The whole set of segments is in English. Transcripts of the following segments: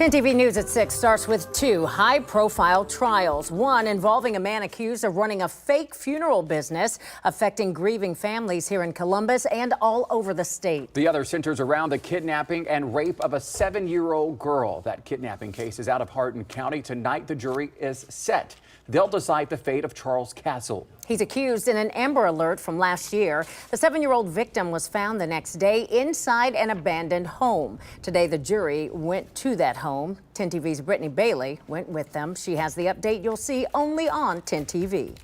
10 TV News at 6 starts with two high-profile trials. One involving a man accused of running a fake funeral business, affecting grieving families here in Columbus and all over the state. The other centers around the kidnapping and rape of a 7-year-old girl. That kidnapping case is out of Hardin County. Tonight, the jury is set. They'll decide the fate of Charles Castle. He's accused in an Amber Alert from last year. The 7-year-old victim was found the next day inside an abandoned home. Today, the jury went to that home. 10 TV's Brittany Bailey went with them. She has the update you'll see only on 10 TV.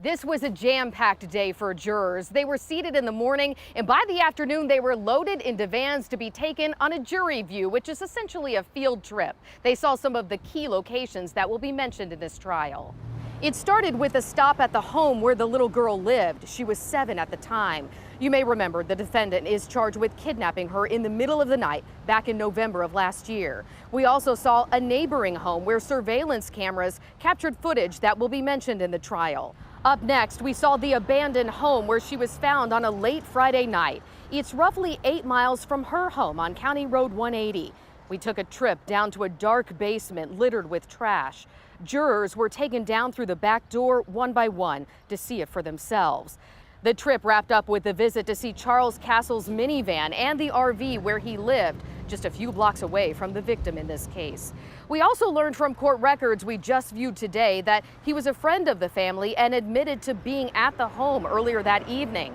This was a jam-packed day for jurors. They were seated in the morning, and by the afternoon, they were loaded into vans to be taken on a jury view, which is essentially a field trip. They saw some of the key locations that will be mentioned in this trial. It started with a stop at the home where the little girl lived. She was 7 at the time. You may remember the defendant is charged with kidnapping her in the middle of the night back in November of last year. We also saw a neighboring home where surveillance cameras captured footage that will be mentioned in the trial. Up next, we saw the abandoned home where she was found on a late Friday night. It's roughly 8 miles from her home on County Road 180. We took a trip down to a dark basement littered with trash. Jurors were taken down through the back door one by one to see it for themselves. The trip wrapped up with a visit to see Charles Castle's minivan and the RV where he lived, just a few blocks away from the victim in this case. We also learned from court records we just viewed today that he was a friend of the family and admitted to being at the home earlier that evening.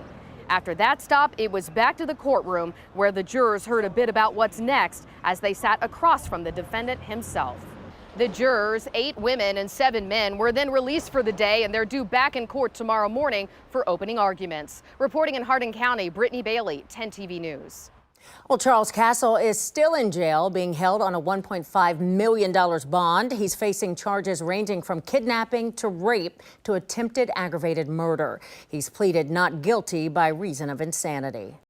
After that stop, it was back to the courtroom where the jurors heard a bit about what's next as they sat across from the defendant himself. The jurors, 8 women and 7 men, were then released for the day, and they're due back in court tomorrow morning for opening arguments. Reporting in Hardin County, Brittany Bailey, 10 TV News. Well, Charles Castle is still in jail, being held on a $1.5 million bond. He's facing charges ranging from kidnapping to rape to attempted aggravated murder. He's pleaded not guilty by reason of insanity.